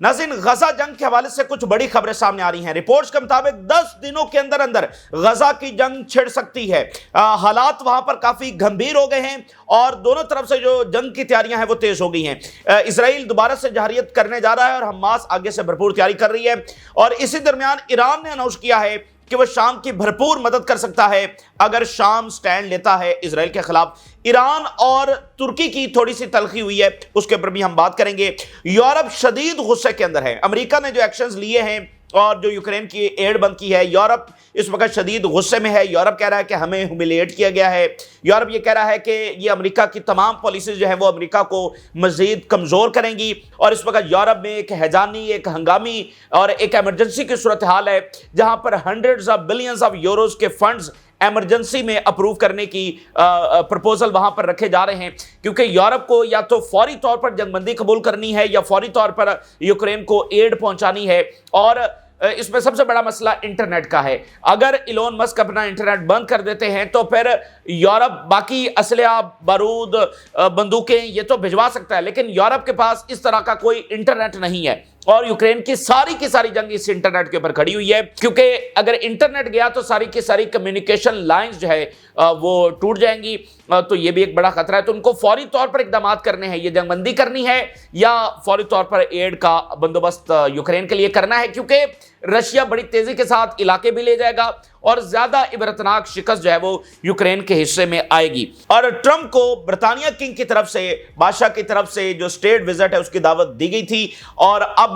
नाज़रीन, गजा जंग के हवाले से कुछ बड़ी खबरें सामने आ रही हैं। रिपोर्ट्स के मुताबिक 10 दिनों के अंदर अंदर गजा की जंग छिड़ सकती है। हालात वहां पर काफी गंभीर हो गए हैं और दोनों तरफ से जो जंग की तैयारियां हैं वो तेज हो गई हैं। इजराइल दोबारा से जहरियत करने जा रहा है और हमास आगे से भरपूर तैयारी कर रही है। और इसी दरमियान ईरान ने अनाउंस किया है कि वह शाम की भरपूर मदद कर सकता है अगर शाम स्टैंड लेता है इजराइल के खिलाफ। ईरान और तुर्की की थोड़ी सी तलखी हुई है, उसके ऊपर भी हम बात करेंगे। यूरोप शदीद गुस्से के अंदर है। अमेरिका ने जो एक्शंस लिए हैं और जो यूक्रेन की एड बंद की है, यूरोप इस वक्त शदीद गुस्से में है। यूरोप कह रहा है कि हमें ह्यूमिलिएट किया गया है। यूरोप ये कह रहा है कि ये अमेरिका की तमाम पॉलिसीज जो है वो अमेरिका को मजीद कमज़ोर करेंगी। और इस वक्त यूरोप में एक हैजानी, एक हंगामी और एक एमरजेंसी की सूरत हाल है, जहां पर hundreds of billions of euros के फंड्स एमरजेंसी में अप्रूव करने की प्रपोजल वहां पर रखे जा रहे हैं, क्योंकि यूरोप को या तो फौरी तौर पर जंगबंदी कबूल करनी है या फौरी तौर पर यूक्रेन को एड पहुंचानी है। और इसमें सबसे बड़ा मसला इंटरनेट का है। अगर इलोन मस्क अपना इंटरनेट बंद कर देते हैं तो फिर यूरोप बाकी असलहा, बारूद, बंदूकें ये तो भिजवा सकता है, लेकिन यूरोप के पास इस तरह का कोई इंटरनेट नहीं है। और यूक्रेन की सारी जंग इस इंटरनेट के ऊपर खड़ी हुई है, क्योंकि अगर इंटरनेट गया तो सारी की सारी कम्युनिकेशन लाइंस जो है वो टूट जाएंगी। तो ये भी एक बड़ा खतरा है। तो उनको फौरी तौर पर इकदाम करने हैं, ये जंगबंदी करनी है या फौरी तौर पर एड का बंदोबस्त यूक्रेन के लिए करना है, क्योंकि रशिया बड़ी तेजी के साथ इलाके भी ले जाएगा और ज्यादा इबरतनाक शिकस्त जो है वो यूक्रेन के हिस्से में आएगी। और ट्रंप को ब्रिटानिया किंग की तरफ से, बादशाह की तरफ से जो स्टेट विजिट है उसकी दावत दी गई थी। और अब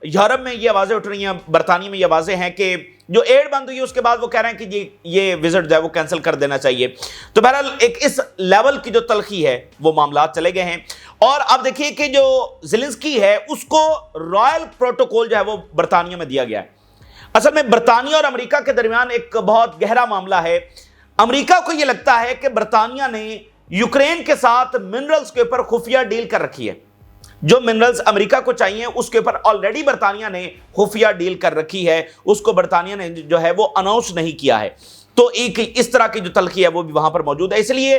यूरोप में ये आवाजें उठ रही हैं, बरतानिया में ये आवाजें हैं कि जो एड बंद हुई है उसके बाद वो कह रहे हैं कि ये विजिट जो है वो कैंसिल कर देना चाहिए। तो बहरहाल एक इस लेवल की जो तलखी है वो मामला चले गए हैं। और अब देखिए कि जो ज़ेलेंस्की है उसको रॉयल प्रोटोकॉल जो है वो बरतानिया में दिया गया है। असल में बरतानिया और अमेरिका के दरमियान एक बहुत गहरा मामला है। अमेरिका को यह लगता है कि बरतानिया ने यूक्रेन के साथ मिनरल्स के ऊपर खुफिया डील कर रखी है। जो मिनरल्स अमेरिका को चाहिए उसके ऊपर ऑलरेडी बरतानिया ने खुफिया डील कर रखी है, उसको बरतानिया ने जो है वो अनाउंस नहीं किया है। तो एक इस तरह की जो तलखी है वो भी वहां पर मौजूद है। इसलिए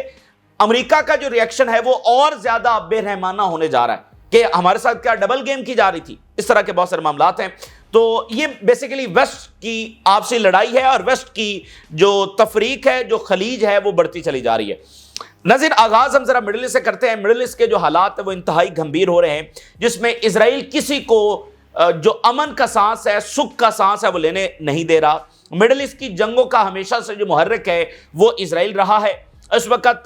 अमेरिका का जो रिएक्शन है वो और ज्यादा बेरहमाना होने जा रहा है कि हमारे साथ क्या डबल गेम की जा रही थी। इस तरह के बहुत सारे मामलात हैं। तो ये बेसिकली वेस्ट की आपसी लड़ाई है और वेस्ट की जो तफरीक है, जो खलीज है, वो बढ़ती चली जा रही है। नाज़रीन, आगाज हम जरा मिडिल ईस्ट से करते हैं। मिडिल ईस्ट के जो हालात है वो इंतहाई गंभीर हो रहे हैं, जिसमें इजराइल किसी को जो अमन का सांस है, सुख का सांस है, वो लेने नहीं दे रहा। मिडिल ईस्ट की जंगों का हमेशा से जो मुहर्रिक है वो इजराइल रहा है। इस वक्त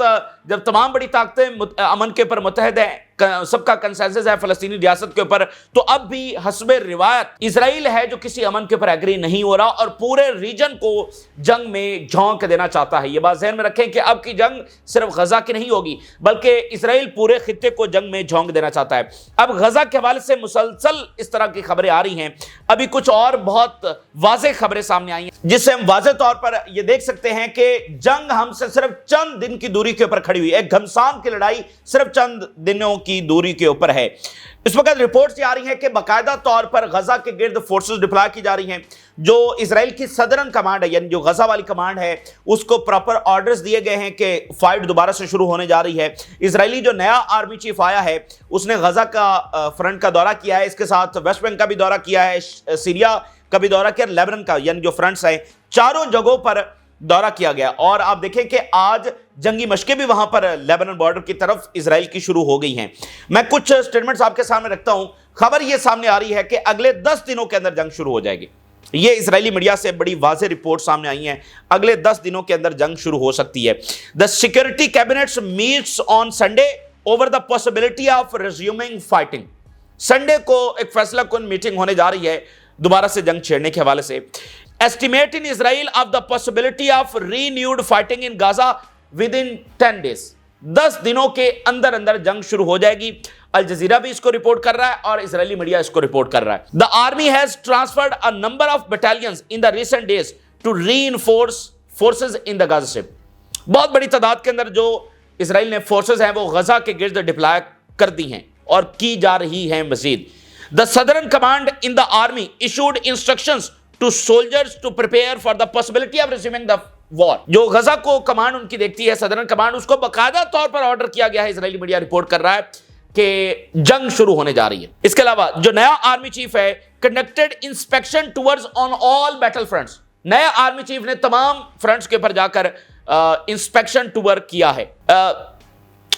जब तमाम बड़ी ताकतें अमन के ऊपर मुतहद हैं, सबका कंसेंसस है फलस्तीनी रियासत के ऊपर, तो अब भी हस्बे रिवायत इजराइल है जो किसी अमन के ऊपर एग्री नहीं हो रहा और पूरे रीजन को जंग में झोंक देना चाहता है। ये बात ज़हन में रखें कि अब की जंग सिर्फ गजा की नहीं होगी, बल्कि इजराइल पूरे खित्ते को जंग में झोंक देना चाहता है। अब गजा के हवाले से मुसलसल इस तरह की खबरें आ रही हैं। अभी कुछ और बहुत वाज़ेह खबरें सामने आई हैं, जिससे हम वाज़ेह तौर पर यह देख सकते हैं कि जंग हमसे सिर्फ चंद दिन की दूरी के ऊपर खड़ी हुई है। एक घमसान की लड़ाई सिर्फ चंद दिनों की दूरी के ऊपर है। इस वक्त रिपोर्ट्स आ रही हैं कि बाकायदा तौर पर गजा के गिर्द फोर्सेस डिप्लॉय की जा रही हैं। जो इजराइल की सदरन कमांड है, यानी जो गजा वाली कमांड है, उसको प्रॉपर ऑर्डर्स दिए गए हैं कि फाइट दोबारा से शुरू होने जा रही है। इजरायली जो नया आर्मी चीफ आया है उसने गजा का फ्रंट का दौरा किया है, इसके साथ वेस्ट बैंक का भी दौरा किया है, सीरिया का भी दौरा किया, लेबनान का, यानी जो फ्रंट्स हैं, चारों जगहों पर दौरा किया गया। और आप देखें कि आज जंगी मशकें भी वहां पर लेबनान बॉर्डर की तरफ इजराइल की शुरू हो गई हैं। मैं कुछ स्टेटमेंट्स आपके सामने रखता हूं। खबर यह सामने आ रही है कि अगले 10 दिनों के अंदर जंग शुरू हो जाएगी। ये इजरायली मीडिया से बड़ी वाज़ेह रिपोर्ट सामने आई हैं। अगले 10 दिनों के अंदर जंग शुरू हो सकती है। The security cabinet meets on Sunday over the possibility of resuming fighting. Sunday को एक फैसला कुन मीटिंग होने जा रही है दोबारा से जंग छेड़ने के हवाले से। Estimate in Israel of the possibility of renewed fighting in Gaza within 10 days. 10 दिनों के अंदर अंदर जंग शुरू हो जाएगी। अल जजीरा भी इसको रिपोर्ट कर रहा है और इजरायली मीडिया इसको रिपोर्ट कर रहा है। The army has transferred a number of battalions in the recent days to reinforce forces in the Gaza Strip. बहुत बड़ी तादाद के अंदर जो इजराइल ने फोर्सेस हैं वो गजा के गिर्द डिप्लॉय कर दी हैं और की जा रही हैं मजीद। The Southern Command in the army issued instructions to soldiers to prepare for the possibility of resuming the war. जो गजा को कमांड उनकी देखती है, सदरन कमांड, उसको बाकायदा तौर पर ऑर्डर किया गया है, इजरायली मीडिया रिपोर्ट कर रहा है کہ جنگ شروع ہونے جا رہی ہے. اس کے علاوہ جو نیا آرمی چیف ہے, کنڈکٹڈ انسپیکشن ٹورڈز آن آل بیٹل فرنٹس, نیا آرمی چیف نے تمام فرنٹس کے اوپر جا کر انسپیکشن ٹور کیا ہے.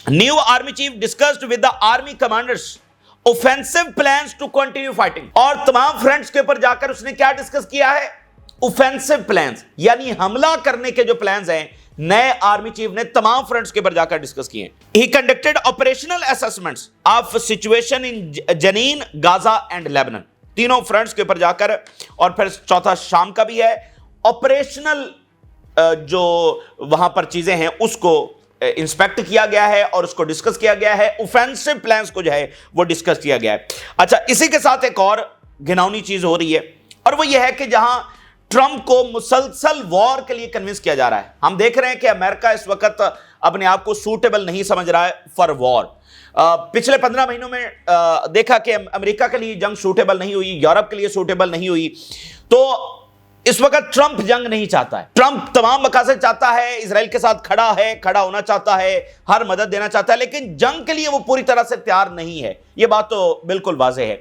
New army chief discussed with the army commanders offensive plans to continue fighting, اور تمام فرنٹس کے اوپر جا کر اس نے کیا ڈسکس کیا ہے؟ اوفینسو پلانز, یعنی حملہ کرنے کے جو پلانز ہیں نئے آرمی چیف نے تمام فرنٹس کے اوپر جا کر ڈسکس کیے. He conducted operational assessments of situation in Jenin, Gaza and Lebanon, تینوں فرنٹس کے اوپر جا کر, اور پھر چوتھا شام کا بھی ہے. آپریشنل جو وہاں پر چیزیں ہیں اس کو انسپیکٹ کیا گیا ہے اور اس کو ڈسکس کیا گیا ہے. اوفینسو پلانز کو جو ہے وہ ڈسکس کیا گیا ہے. اچھا, اسی کے ساتھ ایک اور گھناؤنی چیز ہو رہی ہے, اور وہ یہ ہے کہ جہاں ٹرمپ کو مسلسل وار کے لیے کنونس کیا جا رہا ہے. ہم دیکھ رہے ہیں کہ امریکہ اس وقت اپنے آپ کو سوٹیبل نہیں سمجھ رہا ہے فار وار. پچھلے 15 مہینوں میں دیکھا کہ امریکہ کے لیے جنگ سوٹیبل نہیں ہوئی, یورپ کے لیے سوٹیبل نہیں ہوئی. تو اس وقت ٹرمپ جنگ نہیں چاہتا ہے. ٹرمپ تمام مقاصد چاہتا ہے, اسرائیل کے ساتھ کھڑا ہے, کھڑا ہونا چاہتا ہے, ہر مدد دینا چاہتا ہے, لیکن جنگ کے لیے وہ پوری طرح سے تیار نہیں ہے. یہ بات تو بالکل واضح ہے,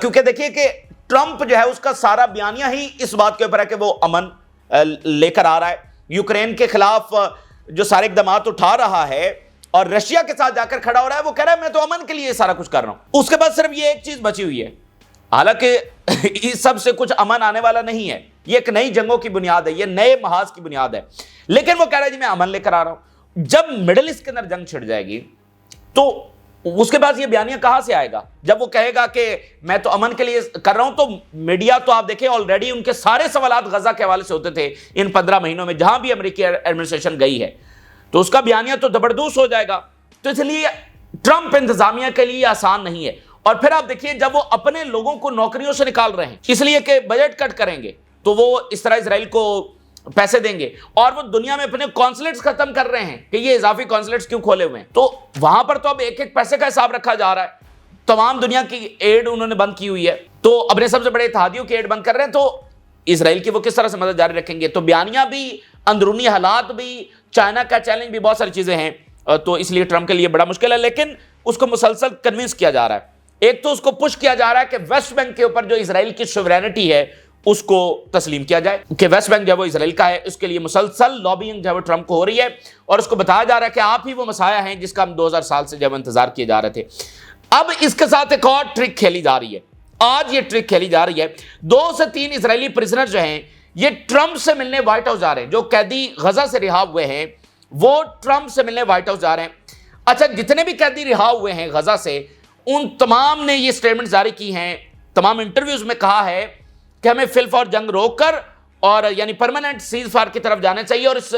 کیونکہ دیکھیے کہ ٹرمپ جو ہے اس کا سارا بیانیہ ہی اس بات کے اوپر ہے کہ وہ امن لے کر آ رہا ہے. یوکرین کے خلاف جو سارے اقدامات اٹھا رہا ہے اور رشیا کے ساتھ جا کر کھڑا ہو رہا ہے, وہ کہہ رہا ہے میں تو امن کے لیے سارا کچھ کر رہا ہوں. اس کے بعد صرف یہ ایک چیز بچی ہوئی ہے, حالانکہ اس سب سے کچھ امن آنے والا نہیں ہے, یہ ایک نئی جنگوں کی بنیاد ہے, یہ نئے محاذ کی بنیاد ہے, لیکن وہ کہہ رہا ہے جی میں امن لے کر آ رہا ہوں. جب مڈل ایسٹ کے اندر جنگ چھڑ جائے گی تو اس کے بعد یہ بیانیہ کہاں سے آئے گا؟ جب وہ کہے گا کہ میں تو امن کے لیے کر رہا ہوں, تو میڈیا تو آپ دیکھیں آلریڈی ان کے سارے سوالات غزہ کے حوالے سے ہوتے تھے ان 15 مہینوں میں جہاں بھی امریکی ایڈمنسٹریشن گئی ہے, تو اس کا بیانیہ تو زبردست ہو جائے گا. تو اس لیے ٹرمپ انتظامیہ کے لیے آسان نہیں ہے. اور پھر آپ دیکھیے جب وہ اپنے لوگوں کو نوکریوں سے نکال رہے ہیں اس لیے کہ بجٹ کٹ کریں گے, تو وہ اس طرح اسرائیل کو پیسے دیں گے, اور وہ دنیا میں اپنے کونسلیٹس ختم کر رہے ہیں کہ یہ اضافی کونسلیٹس کیوں کھولے ہوئے ہیں. تو وہاں پر تو اب ایک ایک پیسے کا حساب رکھا جا رہا ہے. تمام دنیا کی ایڈ انہوں نے بند کی ہوئی ہے, تو اپنے سب سے بڑے اتحادیوں کی ایڈ بند کر رہے ہیں, تو اسرائیل کی وہ کس طرح سے مدد جاری رکھیں گے؟ تو بیانیہ بھی, اندرونی حالات بھی, چائنا کا چیلنج بھی, بہت ساری چیزیں ہیں. تو اس لیے ٹرمپ کے لیے بڑا مشکل ہے, لیکن اس کو مسلسل کنونس کیا جا رہا ہے. ایک تو اس کو پش کیا جا رہا ہے کہ ویسٹ بینک کے اوپر جو اسرائیل کی سوورینٹی ہے اس کو تسلیم کیا جائے, کہ ویسٹ بینک جو ہے وہ اسرائیل کا ہے. اس کے لیے مسلسل لابینگ جو ہے وہ ٹرمپ کو ہو رہی ہے, اور اس کو بتایا جا رہا ہے کہ آپ ہی وہ مسایہ ہیں جس کا ہم 2000 سال سے جو ہے انتظار کیے جا رہے تھے. اب اس کے ساتھ ایک اور ٹرک کھیلی جا رہی ہے. آج یہ ٹرک کھیلی جا رہی ہے, 2 سے 3 اسرائیلی پرزنر جو ہیں یہ ٹرمپ سے ملنے وائٹ ہاؤس جا رہے ہیں. جو قیدی غزہ سے رہا ہوئے ہیں وہ ٹرمپ سے ملنے وائٹ ہاؤس جا رہے ہیں. اچھا, جتنے بھی قیدی رہا ہوئے ہیں غزہ سے, ان تمام نے یہ سٹیٹمنٹ جاری کی ہیں, تمام انٹرویوز میں کہا ہے کہ ہمیں فی الفور جنگ روک کر اور یعنی پرماننٹ سیز فائر کی طرف جانا چاہیے, اور اس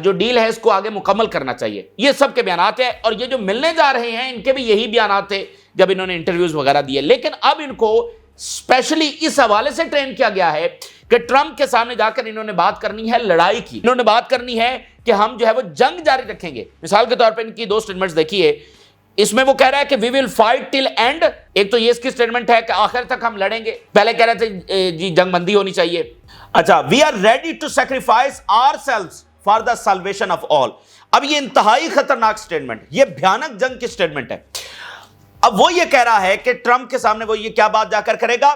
جو ڈیل ہے اس کو آگے مکمل کرنا چاہیے. یہ سب کے بیانات ہیں, اور یہ جو ملنے جا رہے ہیں ان کے بھی یہی بیانات تھے جب انہوں نے انٹرویوز وغیرہ دیے. لیکن اب ان کو اسپیشلی اس حوالے سے ٹرین کیا گیا ہے کہ ٹرمپ کے سامنے جا کر انہوں نے بات کرنی ہے لڑائی کی, انہوں نے بات کرنی ہے کہ ہم جو ہے وہ جنگ جاری رکھیں گے. مثال کے طور پہ ان کی 2 سٹیٹمنٹس دیکھیے. اس میں وہ کہہ رہا ہے کہ وی ول فائٹ ٹل اینڈ. ایک تو یہ اس کی سٹیٹمنٹ ہے کہ آخر تک ہم لڑیں گے, پہلے کہہ رہے تھے جی جنگ بندی ہونی چاہیے. اچھا, we are ready to sacrifice ourselves for the salvation of all. اب یہ انتہائی خطرناک سٹیٹمنٹ, یہ بھیانک جنگ کی سٹیٹمنٹ ہے. اب وہ یہ کہہ رہا ہے کہ ٹرمپ کے سامنے وہ یہ کیا بات جا کر کرے گا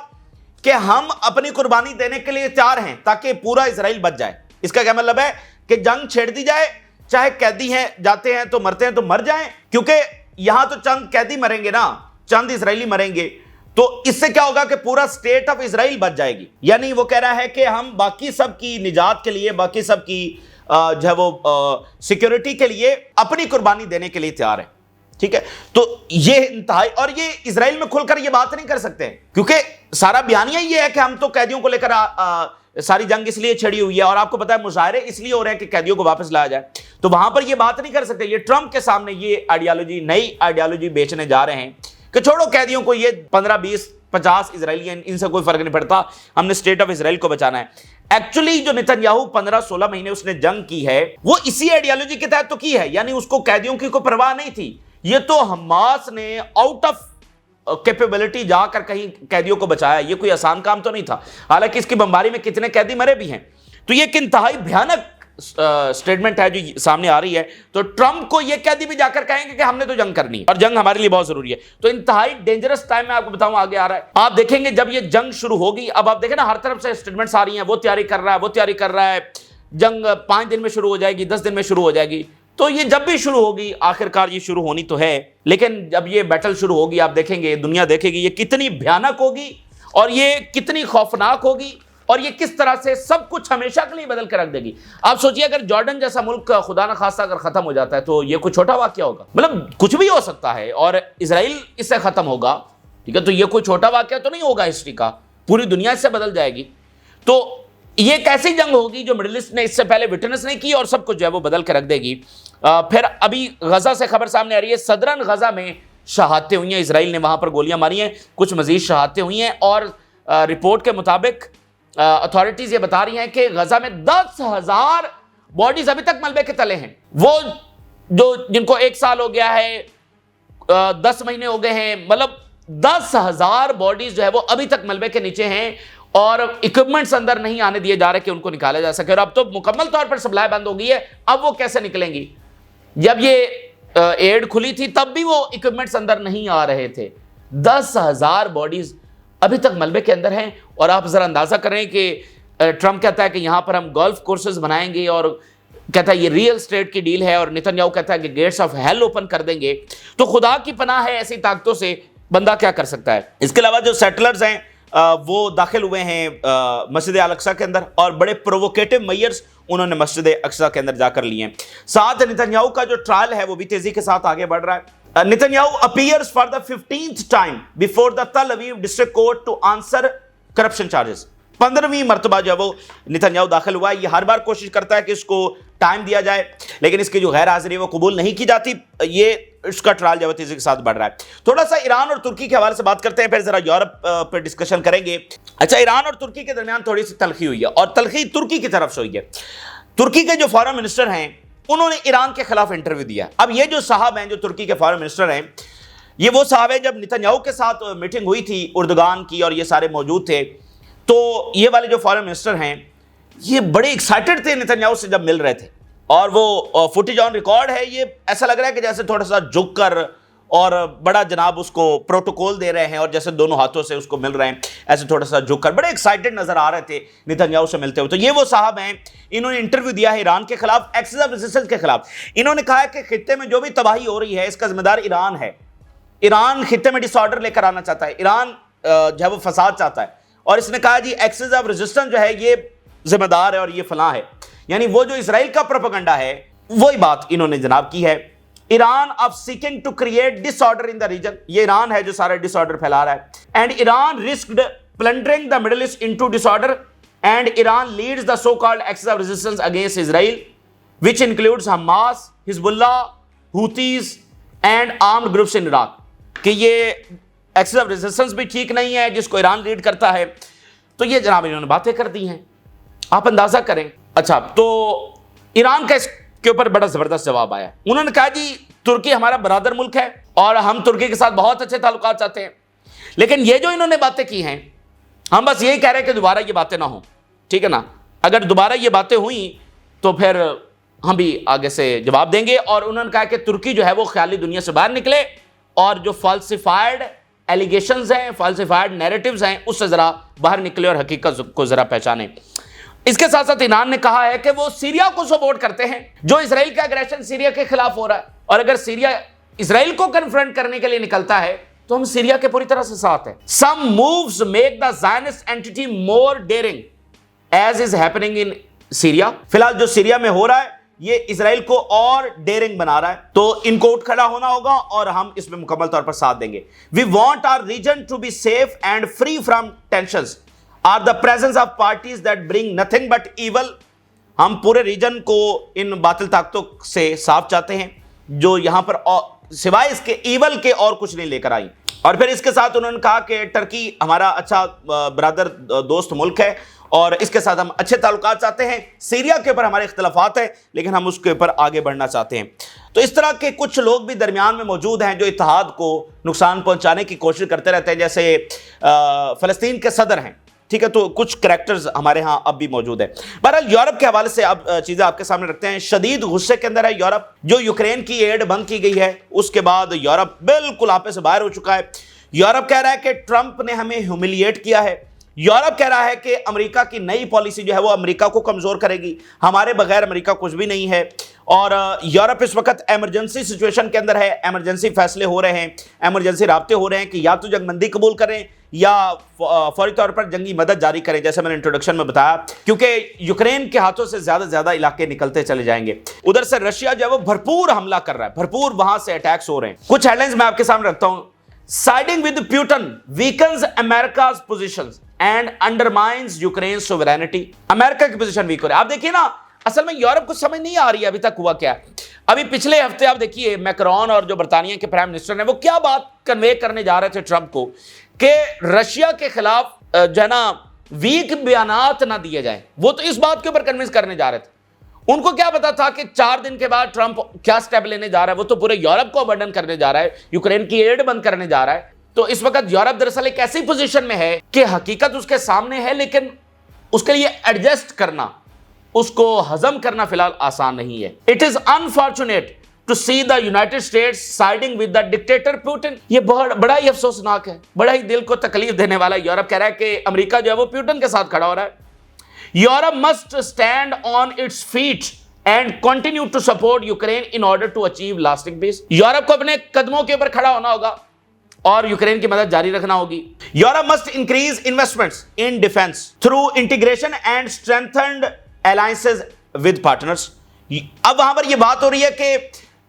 کہ ہم اپنی قربانی دینے کے لیے تیار ہیں تاکہ پورا اسرائیل بچ جائے. اس کا کیا مطلب ہے کہ جنگ چھیڑ دی جائے, چاہے قیدی ہیں جاتے ہیں تو مرتے ہیں تو مر جائیں, کیونکہ یہاں تو چند قیدی مریں گے نا, چند اسرائیلی مریں گے, تو اس سے کیا ہوگا کہ پورا سٹیٹ آف اسرائیل بچ جائے گی. یعنی وہ کہہ رہا ہے کہ ہم باقی سب کی نجات کے لیے, باقی سب کی جو ہے وہ سیکیورٹی کے لیے اپنی قربانی دینے کے لیے تیار ہیں. ٹھیک ہے, تو یہ انتہائی, اور یہ اسرائیل میں کھل کر یہ بات نہیں کر سکتے کیونکہ سارا بیانیہ یہ ہے کہ ہم تو قیدیوں کو لے کر ساری جنگ اس لیے چھڑی ہوئی ہے, اور آپ کو پتا ہے مظاہرے اس لیے ہو رہے ہیں کہ قیدیوں کو واپس لایا جائے. تو وہاں پر یہ بات نہیں کر سکتے. یہ ٹرمپ کے سامنے یہ آئیڈیالوجی, نئی آئیڈیالوجی بیچنے جا رہے ہیں کہ چھوڑو قیدیوں کو, یہ 15 20 50 اسرائیلی ہیں, ان سے کوئی فرق نہیں پڑتا, ہم نے اسٹیٹ آف اسرائیل کو بچانا ہے. ایکچولی جو نتنیاہو 15-16 مہینے اس نے جنگ کی ہے وہ اسی آئیڈیالوجی کے تحت تو کی ہے, یعنی اس کو قیدیوں کی کوئی پرواہ نہیں تھی. یہ تو حماس نے آؤٹ آف کیپیبلٹی جا کر کہیں قیدیوں کو بچایا, یہ کوئی آسان کام تو نہیں تھا, حالانکہ اس کی بمباری میں کتنے قیدی مرے بھی ہیں. تو یہ ایک انتہائی بھیانک स्टेटमेंट है जो सामने आ रही है, तो ट्रंप को ये कैदी भी जाकर कहेंगे कि हमने तो जंग करनी है और जंग हमारे लिए बहुत जरूरी है। तो इंतहाई डेंजरस टाइम में आपको बताऊं आगे आ रहा है। आप देखेंगे जब ये जंग शुरू होगी, अब आप देखें ना हर तरफ से स्टेटमेंट्स आ रही हैं, वो तैयारी कर रहा है, वो तैयारी कर रहा है, जंग 5 दिन में शुरू हो जाएगी, 10 दिन में शुरू हो जाएगी। तो ये जब भी शुरू होगी, आखिरकार ये शुरू होनी तो है, लेकिन जब ये बैटल शुरू होगी आप देखेंगे, दुनिया देखेगी ये कितनी भयानक होगी और ये कितनी खौफनाक होगी और ये किस तरह से सब कुछ हमेशा के लिए बदल कर रख देगी। आप सोचिए अगर जॉर्डन जैसा मुल्क खुदा न खास्ता अगर खत्म हो जाता है तो ये कोई छोटा वाकया होगा, मतलब कुछ भी हो सकता है और इजराइल इससे खत्म होगा, ठीक है, तो ये कोई छोटा वाकया तो नहीं होगा हिस्ट्री का, पूरी दुनिया इससे बदल जाएगी। तो ये एक ऐसी जंग होगी जो मिडिल ईस्ट ने इससे पहले विटनेस नहीं की और सब कुछ जो है वो बदल कर रख देगी। फिर अभी गजा से खबर सामने आ रही है, सदरन गजा में शहादतें हुई हैं, इसराइल ने वहां पर गोलियां मारी हैं, कुछ मजीद शहादतें हुई हैं और रिपोर्ट के मुताबिक अथॉरिटीज ये बता रही हैं कि गजा में 10,000 बॉडीज अभी तक मलबे के तले हैं। वो जो जिनको 1 साल हो गया है, 10 महीने हो गए हैं, मतलब 10,000 बॉडीज जो है वो अभी तक मलबे के नीचे हैं और इक्विपमेंट्स अंदर नहीं आने दिए जा रहे कि उनको निकाला जा सके। और अब तो मुकम्मल तौर पर सप्लाई बंद हो गई है, अब वो कैसे निकलेंगी? जब ये एड खुली थी तब भी वो इक्विपमेंट्स अंदर नहीं आ रहे थे। 10,000 बॉडीज अभी तक मलबे के अंदर हैं और आप जरा अंदाजा करें कि ट्रंप कहता है कि यहां पर हम गोल्फ कोर्सेज बनाएंगे और कहता है ये रियल स्टेट की डील है और नेतन्याहू कहता है कि गेट्स ऑफ हेल ओपन कर देंगे। तो खुदा की पनाह है, ऐसी ताकतों से बंदा क्या कर सकता है। इसके अलावा जो सेटलर्स हैं वो दाखिल हुए हैं मस्जिद अल-अक्सा के अंदर और बड़े प्रोवोकेटिव मेयर्स उन्होंने मस्जिद अक्सा के अंदर जाकर लिए हैं। साथ नेतन्याहू का जो ट्रायल है वो भी तेजी के साथ आगे बढ़ रहा है। Netanyahu appears for the 15th time before the Tel Aviv district court to answer corruption charges. 15वीं मरतबा जब वो नेतन्याहू दाखिल हुआ है, ये हर बार कोशिश करता है कि इसको टाइम दिया जाए, लेकिन इसकी जो गैर हाजिरी है वो कबूल नहीं की जाती। ये इसका ट्रायल जो तेजी के साथ बढ़ रहा है। थोड़ा सा ईरान और तुर्की के हवाले से बात करते हैं, फिर जरा यूरोप पर डिस्कशन करेंगे। अच्छा, ईरान और तुर्की के दरमियान थोड़ी सी तलखी हुई है और तलखी तुर्की की तरफ से हुई है। तुर्की के जो फॉरेन मिनिस्टर हैं उन्होंने ईरान के खिलाफ इंटरव्यू दिया। अब ये जो साहब हैं जो तुर्की के फॉरेन मिनिस्टर हैं, ये वो साहब हैं जब नेतन्याहू के साथ मीटिंग हुई थी उर्दुगान की और ये सारे मौजूद थे, तो ये वाले जो फॉरेन मिनिस्टर हैं ये बड़े एक्साइटेड थे नेतन्याहू से जब मिल रहे थे और वो फुटेज ऑन रिकॉर्ड है। ये ऐसा लग रहा है कि जैसे थोड़ा सा झुक कर और बड़ा जनाब उसको प्रोटोकॉल दे रहे हैं और जैसे दोनों हाथों से उसको मिल रहे हैं, ऐसे थोड़ा सा झुक कर बड़े एक्साइटेड नजर आ रहे थे नेतन्याहू से मिलते हुए। तो ये वो साहब हैं, इन्होंने इंटरव्यू दिया है ईरान के खिलाफ, एक्सेस ऑफ रेजिस्टेंस के खिलाफ। इन्होंने कहा है कि खित्ते में जो भी तबाही हो रही है इसका जिम्मेदार ईरान है। ईरान खित्ते में डिसऑर्डर लेकर आना चाहता है, ईरान जो है वो फसाद चाहता है और इसने कहा जी एक्सेस ऑफ रेजिस्टेंस जो है ये जिम्मेदार है और ये फलां है, यानी वो जो इजराइल का प्रोपेगेंडा है वही बात इन्होंने जनाब की है। Iran of seeking to create disorder in the region, ये ईरान है जो सारा डिसऑर्डर फैला रहा है। And Iran risked plundering the Middle East into disorder and Iran leads the so called axis of resistance against Israel which includes Hamas, Hezbollah, Houthis and armed groups in Iraq. कि ये access of resistance भी ठीक नहीं है जिसको Iran lead करता है। तो ये जनाब इन्होंने बातें कर दी हैं, आप अंदाजा करें। अच्छा, तो ईरान का इसके ऊपर बड़ा जबरदस्त जवाब आया। उन्होंने कहा जी तुर्की हमारा बरादर मुल्क है और हम तुर्की के साथ बहुत अच्छे ताल्लुकात चाहते हैं, लेकिन ये जो इन्होंने बातें की हैं हम बस यही कह रहे हैं कि दोबारा ये बातें ना हो, ठीक है ना। अगर दोबारा ये बातें हुई तो फिर हम भी आगे से जवाब देंगे। और उन्होंने कहा कि तुर्की जो है वो ख्याली दुनिया से बाहर निकले और जो फॉल्सिफाइड एलिगेशंस हैं, फॉल्सिफाइड नैरेटिव्स हैं, उससे जरा बाहर निकले और हकीकत को जरा पहचाने। इसके साथ साथ ईरान ने कहा है कि वो सीरिया को सपोर्ट करते हैं, जो इजराइल का एग्रेशन सीरिया के खिलाफ हो रहा है, और अगर सीरिया इजराइल को कन्फ्रंट करने के लिए निकलता है तो हम सीरिया के पूरी तरह से साथ हैं। Some moves make the Zionist entity more daring as is happening in Syria. फिलहाल जो सीरिया में हो रहा है ये इजराइल को और डेयरिंग बना रहा है, तो इनको उठ खड़ा होना होगा और हम इसमें मुकम्मल तौर पर साथ देंगे। We want our region to be safe and free from tensions or the presence of parties that bring nothing but evil. हम पूरे रीजन को इन बातिल ताकतों से साफ चाहते हैं जो यहां पर सिवाय इसके ईवल के और कुछ नहीं लेकर आई। और फिर इसके साथ उन्होंने कहा कि टर्की हमारा अच्छा ब्रदर दोस्त मुल्क है और इसके साथ हम अच्छे ताल्लुकात चाहते हैं। सीरिया के ऊपर हमारे इख्तलाफात हैं लेकिन हम उसके ऊपर आगे बढ़ना चाहते हैं। तो इस तरह के कुछ लोग भी दरमियान में मौजूद हैं जो इत्तेहाद को नुकसान पहुंचाने की कोशिश करते रहते हैं। जैसे फ़लस्तीन के सदर हैं, ٹھیک ہے, تو کچھ کریکٹرز ہمارے ہاں اب بھی موجود ہیں. بہرحال یورپ کے حوالے سے اب چیزیں آپ کے سامنے رکھتے ہیں. شدید غصے کے اندر ہے یورپ. جو یوکرین کی ایڈ بند کی گئی ہے اس کے بعد یورپ بالکل آپے سے باہر ہو چکا ہے. یورپ کہہ رہا ہے کہ ٹرمپ نے ہمیں ہیوملیٹ کیا ہے. یورپ کہہ رہا ہے کہ امریکہ کی نئی پالیسی جو ہے وہ امریکہ کو کمزور کرے گی, ہمارے بغیر امریکہ کچھ بھی نہیں ہے. اور یورپ اس وقت ایمرجنسی سچویشن کے اندر ہے, ایمرجنسی فیصلے ہو رہے ہیں, ایمرجنسی رابطے ہو رہے ہیں کہ یا تو جنگ بندی قبول کریں یا فوری طور پر جنگی مدد جاری کریں, جیسے میں نے انٹروڈکشن میں بتایا, کیونکہ یوکرین کے ہاتھوں سے زیادہ علاقے نکلتے چلے جائیں گے. ادھر سے رشیا جو ہے وہ بھرپور حملہ کر رہا ہے, بھرپور وہاں سے اٹیکس ہو رہے ہیں. کچھ ہیڈ لائنز میں آپ کے سامنے رکھتا ہوں. Siding with Putin weakens America's positions and undermines Ukraine's sovereignty. امریکہ کی پوزیشن ویک ہو رہی ہے. آپ دیکھیے نا, اصل میں یورپ کو سمجھ نہیں آ رہی ہے ابھی تک ہوا کیا ہے. ابھی پچھلے ہفتے آپ دیکھیے میکرون اور جو برطانیہ کے پرائم منسٹر ہیں وہ کیا بات کنوے کرنے جا رہے تھے ٹرمپ کو کہ رشیا کے خلاف جو ہے نا ویک بیانات نہ دیے جائیں. وہ تو اس بات کے اوپر کنوینس کرنے جا رہے تھے. ان کو کیا پتا تھا کہ 4 دن کے بعد ٹرمپ کیا سٹیپ لینے جا رہا ہے. وہ تو پورے یورپ کو ابنڈن کرنے جا رہا ہے, یوکرین کی ایڈ بند کرنے جا رہا ہے. تو اس وقت یورپ دراصل ایک ایسی پوزیشن میں ہے کہ حقیقت اس کے سامنے ہے, لیکن اس کے لیے ایڈجسٹ کرنا, اس کو ہضم کرنا فی الحال آسان نہیں ہے. It is unfortunate to see the United States siding with the dictator Putin. یہ بڑا ہی افسوسناک ہے, بڑا ہی دل کو تکلیف دینے والا. یورپ کہہ رہا ہے کہ امریکہ جو ہے وہ پیوٹن کے ساتھ کھڑا ہو رہا ہے. Europe must stand on its feet and continue to support Ukraine in order to achieve lasting peace. Europe کو اپنے قدموں کے اوپر کھڑا ہونا ہوگا اور یوکرین کی مدد جاری رکھنا ہوگی. Europe must increase investments in defense through integration and strengthened alliances with partners. اب وہاں پر یہ بات ہو رہی ہے کہ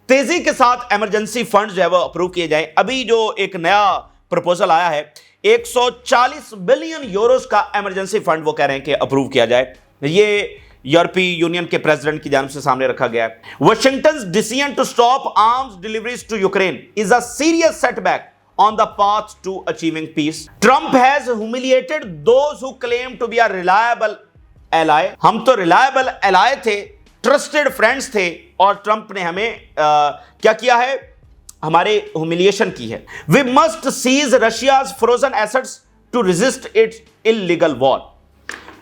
تیزی کے ساتھ ایمرجنسی فنڈ جو ہے وہ اپروو کیے جائیں. ابھی جو ایک نیا پروپوزل آیا ہے 140 بلین یوروز کا ایمرجنسی فنڈ وہ کہہ رہے ہیں کہ اپروو کیا جائے. یہ یورپی یونین کے پریزیڈنٹ کی جانب سے سامنے رکھا گیا ہے. Washington's decision to stop arms deliveries to Ukraine is a serious setback on the path to achieving peace. Trump has humiliated those who claim to be a reliable ally. ہم تو reliable ally تھے, trusted friends تھے, اور Trump نے ہمیں کیا کیا ہے, ہمارے ہیوملیشن کی ہے. We must seize Russia's frozen assets to resist its illegal war.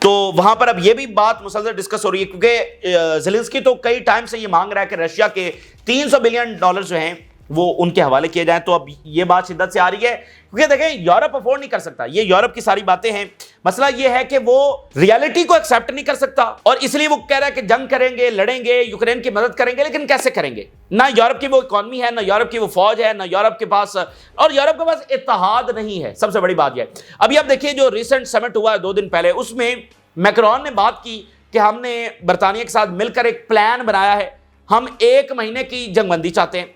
تو وہاں پر اب یہ بھی بات مسلسل ڈسکس ہو رہی ہے کیونکہ زیلنسکی تو کئی ٹائم سے یہ مانگ رہا ہے کہ رشیا کے $300 بلین جو ہیں وہ ان کے حوالے کیے جائیں. تو اب یہ بات شدت سے آ رہی ہے کیونکہ دیکھیں یورپ افورڈ نہیں کر سکتا. یہ یورپ کی ساری باتیں ہیں. مسئلہ یہ ہے کہ وہ ریالٹی کو ایکسیپٹ نہیں کر سکتا, اور اس لیے وہ کہہ رہا ہے کہ جنگ کریں گے, لڑیں گے, یوکرین کی مدد کریں گے, لیکن کیسے کریں گے؟ نہ یورپ کی وہ اکانومی ہے, نہ یورپ کی وہ فوج ہے, نہ یورپ کے پاس, اور یورپ کے پاس اتحاد نہیں ہے. سب سے بڑی بات یہ ہے. ابھی آپ دیکھیے جو ریسنٹ سمٹ ہوا ہے 2 دن پہلے, اس میں میکرون نے بات کی کہ ہم نے برطانیہ کے ساتھ مل کر ایک پلان بنایا ہے, ہم 1 مہینے کی جنگ بندی چاہتے ہیں.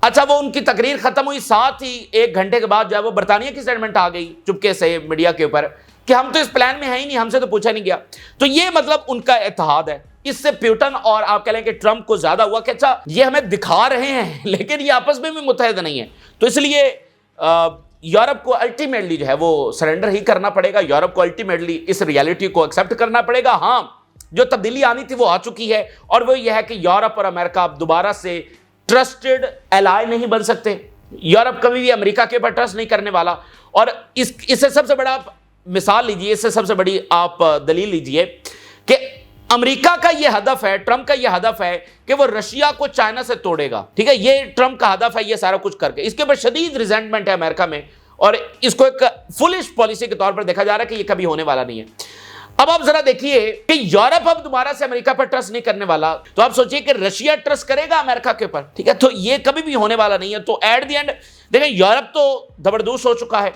اچھا وہ ان کی تقریر ختم ہوئی, ساتھ ہی 1 گھنٹے کے بعد جو ہے وہ برطانیہ کی سٹیٹمنٹ آ گئی چپکے سے میڈیا کے اوپر کہ ہم تو اس پلان میں ہیں ہی نہیں, ہم سے تو پوچھا نہیں گیا. تو یہ مطلب ان کا اتحاد ہے. اس سے پیوٹن اور آپ کہہ لیں کہ ٹرمپ کو زیادہ ہوا کہ اچھا یہ ہمیں دکھا رہے ہیں لیکن یہ آپس میں بھی متحد نہیں ہے. تو اس لیے یورپ کو الٹیمیٹلی جو ہے وہ سرنڈر ہی کرنا پڑے گا. یورپ کو الٹیمیٹلی اس ریالٹی کو ایکسیپٹ کرنا پڑے گا. ہاں جو تبدیلی آنی تھی وہ آ چکی ہے, اور وہ یہ ہے کہ یورپ اور امریکہ اب دوبارہ سے ٹرسٹڈ ایلائی نہیں بن سکتے. یورپ کبھی بھی امریکہ کے اوپر ٹرسٹ نہیں کرنے والا. اور اس سے سب سے بڑا مثال لیجئے, اس سے سب سے بڑی آپ دلیل لیجئے کہ امریکہ کا یہ ہدف ہے, ٹرمپ کا یہ ہدف ہے کہ وہ رشیا کو چائنا سے توڑے گا. ٹھیک ہے, یہ ٹرمپ کا ہدف ہے, یہ سارا کچھ کر کے. اس کے اوپر شدید ریزنٹمنٹ ہے امریکہ میں, اور اس کو ایک فولش پالیسی کے طور پر دیکھا جا رہا ہے کہ یہ کبھی ہونے والا نہیں ہے. اب آپ ذرا دیکھیے کہ یورپ اب دوبارہ سے امریکہ پر ٹرسٹ نہیں کرنے والا, تو آپ سوچئے کہ رشیا ٹرسٹ کرے گا امریکہ کے اوپر. ٹھیک ہے, تو یہ کبھی بھی ہونے والا نہیں ہے. تو ایٹ دی اینڈ دیکھیں یورپ تو زبردست ہو چکا ہے,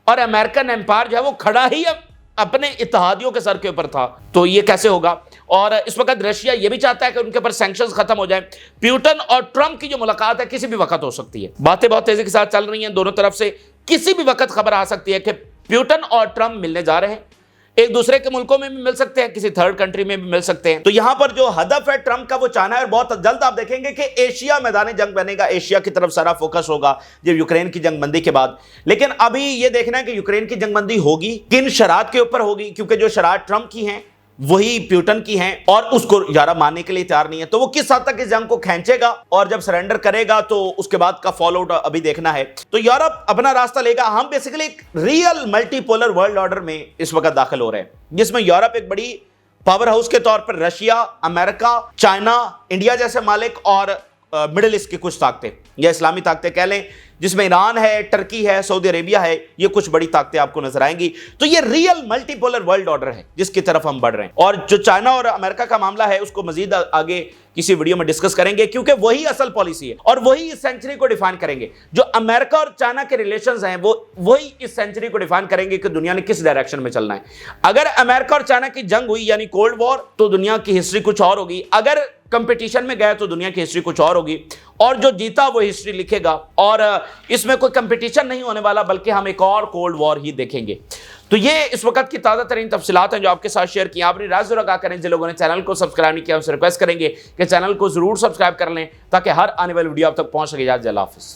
اور امریکن امپائر جو ہے وہ کھڑا ہی اپنے اتحادیوں کے سر کے اوپر تھا. تو یہ کیسے ہوگا؟ اور اس وقت رشیا یہ بھی چاہتا ہے کہ ان کے اوپر سینکشنز ختم ہو جائیں. پیوٹن اور ٹرمپ کی جو ملاقات ہے کسی بھی وقت ہو سکتی ہے. باتیں بہت تیزی کے ساتھ چل رہی ہیں دونوں طرف سے. کسی بھی وقت خبر آ سکتی ہے کہ پیوٹن اور ٹرمپ ملنے جا رہے ہیں. ایک دوسرے کے ملکوں میں بھی مل سکتے ہیں, کسی تھرڈ کنٹری میں بھی مل سکتے ہیں. تو یہاں پر جو ہدف ہے ٹرمپ کا وہ چاہنا ہے, اور بہت جلد آپ دیکھیں گے کہ ایشیا میدان جنگ بنے گا. ایشیا کی طرف سارا فوکس ہوگا جب یوکرین کی جنگ بندی کے بعد. لیکن ابھی یہ دیکھنا ہے کہ یوکرین کی جنگ بندی ہوگی کن شرائط کے اوپر ہوگی, کیونکہ جو شرائط ٹرمپ کی ہیں वही प्यूटन की हैं और उसको यारा मानने के लिए तैयार नहीं है। तो वो किस हद तक इस जंग को खींचेगा और जब सरेंडर करेगा तो उसके बाद का फॉलो आउट अभी देखना है। तो यूरोप अपना रास्ता लेगा। हम बेसिकली एक रियल मल्टीपोलर वर्ल्ड ऑर्डर में इस वक्त दाखिल हो रहे हैं, जिसमें यूरोप एक बड़ी पावर हाउस के तौर पर रशिया, अमेरिका, चाइना, इंडिया जैसे मालिक और मिडिल ईस्ट की कुछ ताकतें या इस्लामी ताकतें कह लें, जिसमें ईरान है, टर्की है, सऊदी अरेबिया है, ये कुछ बड़ी ताकतें आपको नजर आएंगी। तो ये रियल मल्टीपोलर वर्ल्ड ऑर्डर है जिसकी तरफ हम बढ़ रहे हैं। और जो चाइना और अमेरिका का मामला है उसको मजीद आगे किसी वीडियो में डिस्कस करेंगे, क्योंकि वही असल पॉलिसी है और वही इस सेंचुरी को डिफाइन करेंगे। जो अमेरिका और चाइना के रिलेशंस हैं वो वही इस सेंचुरी को डिफाइन करेंगे कि दुनिया ने किस डायरेक्शन में चलना है। अगर अमेरिका और चाइना की जंग हुई यानी कोल्ड वॉर, तो दुनिया की हिस्ट्री कुछ और होगी। अगर कंपटीशन में गए तो दुनिया की हिस्ट्री कुछ और होगी और जो जीता वो हिस्ट्री लिखेगा। और इसमें कोई कंपटीशन नहीं होने वाला, बल्कि हम एक और कोल्ड वॉर ही देखेंगे। तो ये इस वक्त की ताज़ा तरीन तफसीलात हैं जो आपके साथ शेयर की। आपने राज जरूर आगा करें। जिन लोगों ने चैनल को सब्सक्राइब नहीं किया उनसे रिक्वेस्ट करेंगे कि चैनल को जरूर सब्सक्राइब कर लें ताकि हर आने वाली वीडियो आप तक पहुंच सके। अल्लाह हाफिज़।